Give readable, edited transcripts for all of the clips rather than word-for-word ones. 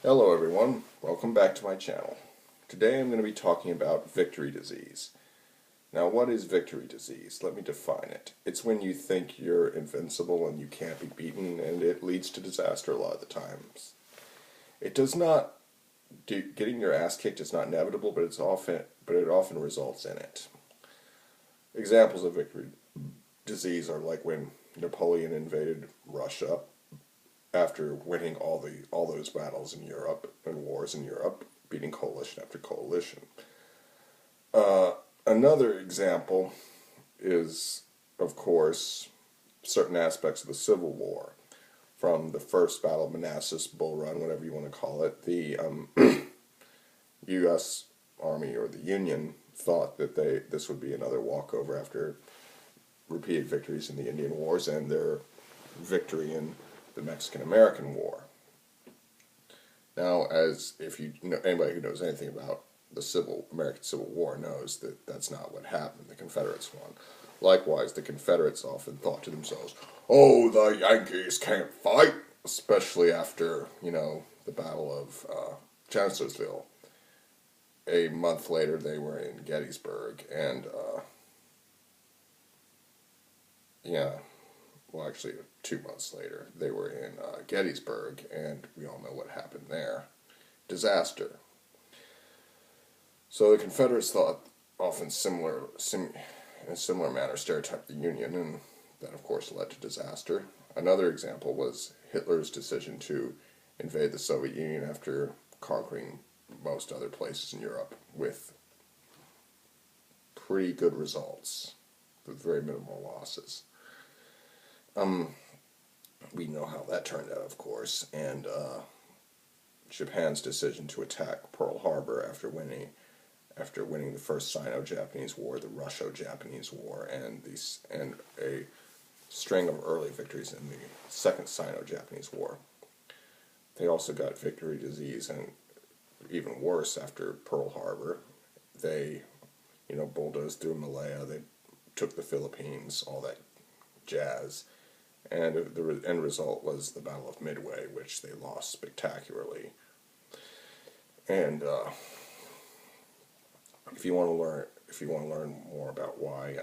Hello everyone, welcome back to my channel. Today I'm going to be talking about victory disease. Now what is victory disease? Let me define it. It's when you think you're invincible and you can't be beaten, and it leads to disaster a lot of the times. It does not, getting your ass kicked is not inevitable, but it often results in it. Examples of victory disease are like when Napoleon invaded Russia after winning all those battles in Europe and wars in Europe, beating coalition after coalition. Another example is, of course, certain aspects of the Civil War, from the first Battle of Manassas, Bull Run, whatever you want to call it. The U.S. Army or the Union thought that this would be another walkover after repeated victories in the Indian Wars and their victory in the Mexican-American War. Now, as if you know, anybody who knows anything about the American Civil War knows that that's not what happened. The Confederates won. Likewise, the Confederates often thought to themselves, "Oh, the Yankees can't fight," especially after the Battle of Chancellorsville. A month later, they were in Gettysburg, and well, actually, 2 months later, they were in Gettysburg, and we all know what happened there. Disaster. So the Confederates thought often in a similar manner, stereotyped the Union, and that, of course, led to disaster. Another example was Hitler's decision to invade the Soviet Union after conquering most other places in Europe with pretty good results, with very minimal losses. We know how that turned out, of course, and Japan's decision to attack Pearl Harbor after winning the first Sino-Japanese War, the Russo-Japanese War, and a string of early victories in the second Sino-Japanese War. They also got victory disease, and even worse after Pearl Harbor. They, bulldozed through Malaya. They took the Philippines, all that jazz. And the end result was the Battle of Midway, which they lost spectacularly. And if you want to learn more about why,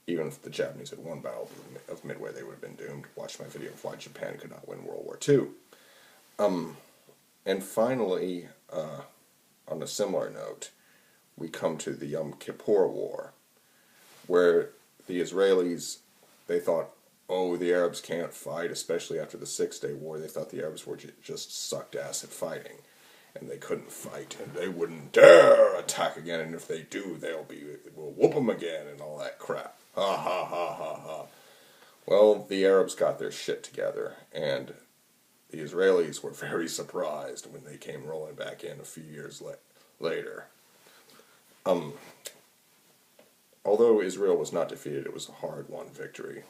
even if the Japanese had won Battle of Midway, they would have been doomed. Watch my video of why Japan could not win World War II. And finally, on a similar note, we come to the Yom Kippur War, where the Israelis, they thought, oh, the Arabs can't fight, especially after the Six-Day War. They thought the Arabs were just sucked ass at fighting, and they couldn't fight, and they wouldn't dare attack again, and if they do, we'll whoop them again, and all that crap. Ha ha ha ha ha. Well, the Arabs got their shit together, and the Israelis were very surprised when they came rolling back in a few years later. Although Israel was not defeated, it was a hard-won victory.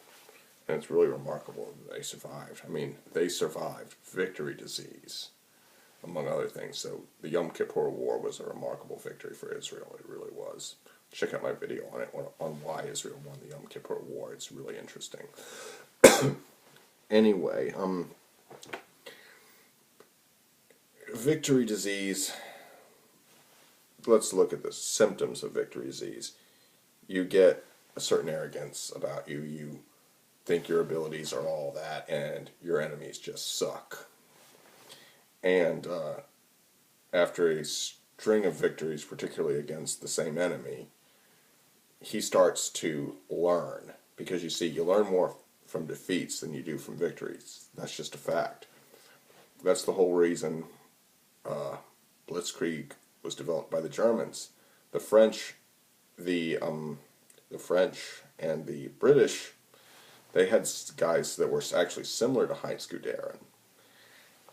And it's really remarkable that they survived. I mean, they survived victory disease, among other things. So the Yom Kippur War was a remarkable victory for Israel. It really was. Check out my video on it, on why Israel won the Yom Kippur War. It's really interesting. Anyway, victory disease. Let's look at the symptoms of victory disease. You get a certain arrogance about you. You think your abilities are all that, and your enemies just suck. And after a string of victories, particularly against the same enemy, he starts to learn. Because you see, you learn more from defeats than you do from victories. That's just a fact. That's the whole reason Blitzkrieg was developed by the Germans. The French and the British, they had guys that were actually similar to Heinz Guderian,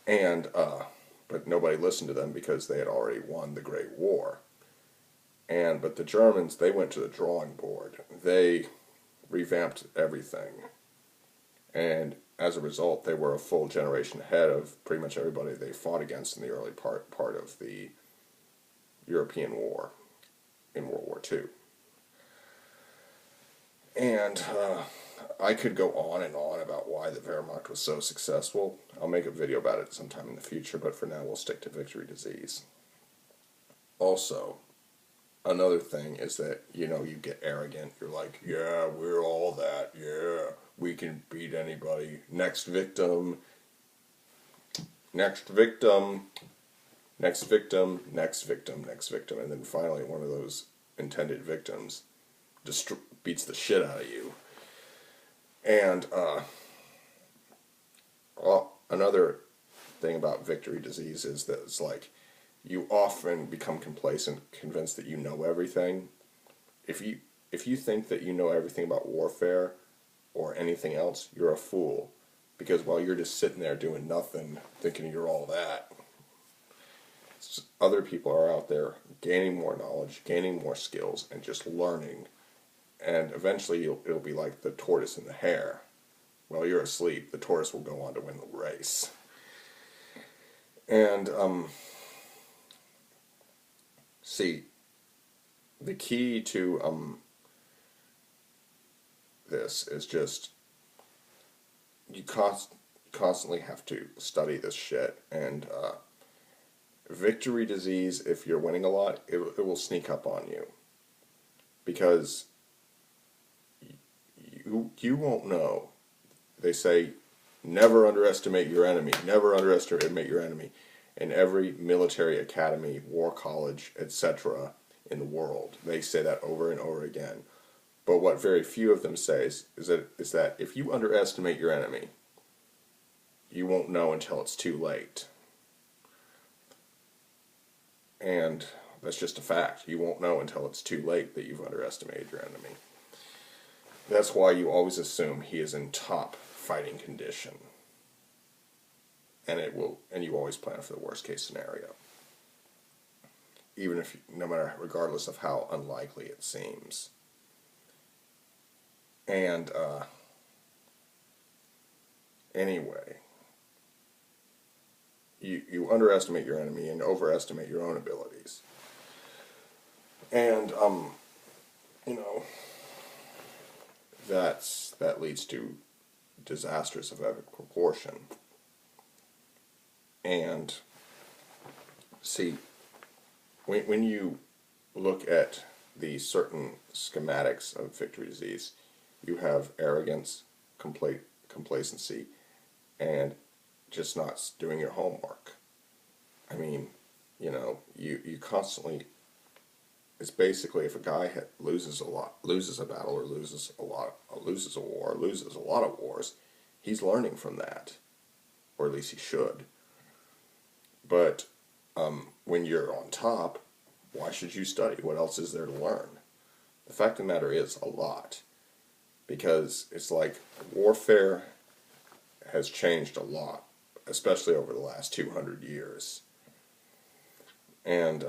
and but nobody listened to them because they had already won the Great War. But the Germans, they went to the drawing board. They revamped everything, and as a result, they were a full generation ahead of pretty much everybody they fought against in the early part of the European War in World War II. And I could go on and on about why the Wehrmacht was so successful. I'll make a video about it sometime in the future, but for now we'll stick to victory disease. Also, another thing is that, you get arrogant. You're like, yeah, we're all that. Yeah, we can beat anybody. Next victim, next victim, next victim, next victim, next victim. And then finally one of those intended victims beats the shit out of you. And another thing about victory disease is that it's like you often become complacent, convinced that you know everything. If you think that you know everything about warfare or anything else, you're a fool. Because while you're just sitting there doing nothing, thinking you're all that, other people are out there gaining more knowledge, gaining more skills, and just learning. And eventually it'll be like the tortoise and the hare. While you're asleep, the tortoise will go on to win the race. And, see, the key to this is just you constantly have to study this shit. And victory disease, if you're winning a lot, it will sneak up on you. Because you won't know. They say, never underestimate your enemy. Never underestimate your enemy. In every military academy, war college, etc. in the world, they say that over and over again. But what very few of them say is that if you underestimate your enemy, you won't know until it's too late. And that's just a fact. You won't know until it's too late that you've underestimated your enemy. That's why you always assume he is in top fighting condition. And you always plan for the worst case scenario. Regardless of how unlikely it seems. And, anyway, you underestimate your enemy and overestimate your own abilities. And, that leads to disasters of epic proportion. And, see, when you look at the certain schematics of victory disease, you have arrogance, complacency, and just not doing your homework. I mean, you constantly, it's basically if a guy loses a battle, or loses a war, loses a lot of wars, he's learning from that. Or at least he should. But when you're on top, why should you study? What else is there to learn? The fact of the matter is a lot. Because it's like warfare has changed a lot, especially over the last 200 years. And,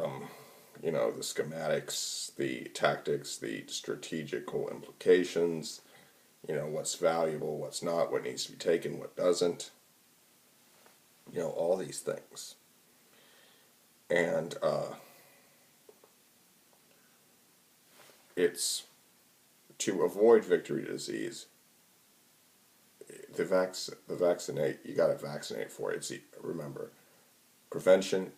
the schematics, the tactics, the strategical implications, what's valuable, what's not, what needs to be taken, what doesn't, all these things. And it's to avoid victory disease. You got to vaccinate for it. Remember, prevention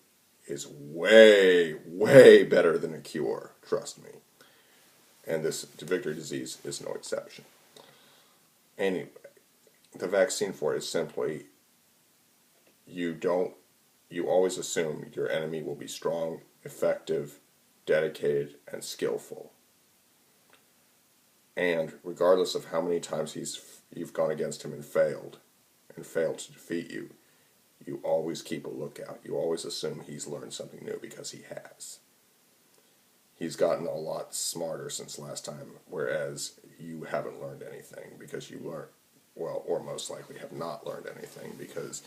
is way, way better than a cure. Trust me. And this victory disease is no exception. Anyway, the vaccine for it is simply you always assume your enemy will be strong, effective, dedicated, and skillful. And regardless of how many times you've gone against him and failed to defeat you, you always keep a lookout. You always assume he's learned something new, because he has. He's gotten a lot smarter since last time, whereas you haven't learned anything because or most likely have not learned anything because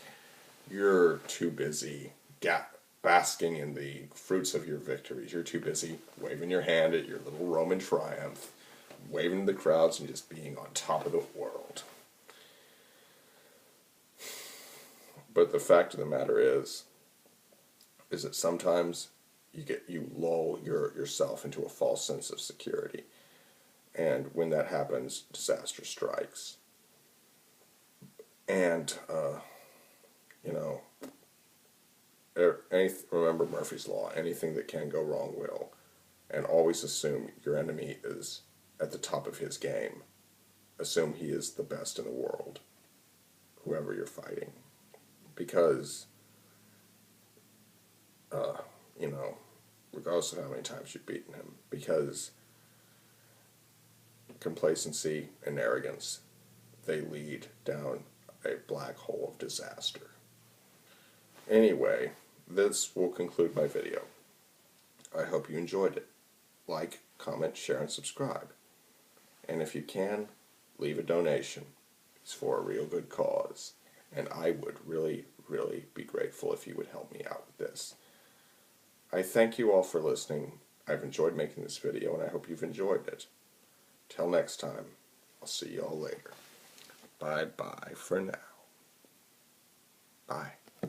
you're too busy basking in the fruits of your victories. You're too busy waving your hand at your little Roman triumph, waving to the crowds, and just being on top of the world. But the fact of the matter is that sometimes you lull yourself into a false sense of security. And when that happens, disaster strikes. And, you know, remember Murphy's Law, anything that can go wrong will. And always assume your enemy is at the top of his game. Assume he is the best in the world, whoever you're fighting. Because, you know, regardless of how many times you've beaten him, because complacency and arrogance, they lead down a black hole of disaster. Anyway, this will conclude my video. I hope you enjoyed it. Like, comment, share, and subscribe. And if you can, leave a donation. It's for a real good cause. And I would really, really be grateful if you would help me out with this. I thank you all for listening. I've enjoyed making this video, and I hope you've enjoyed it. Till next time, I'll see you all later. Bye-bye for now. Bye.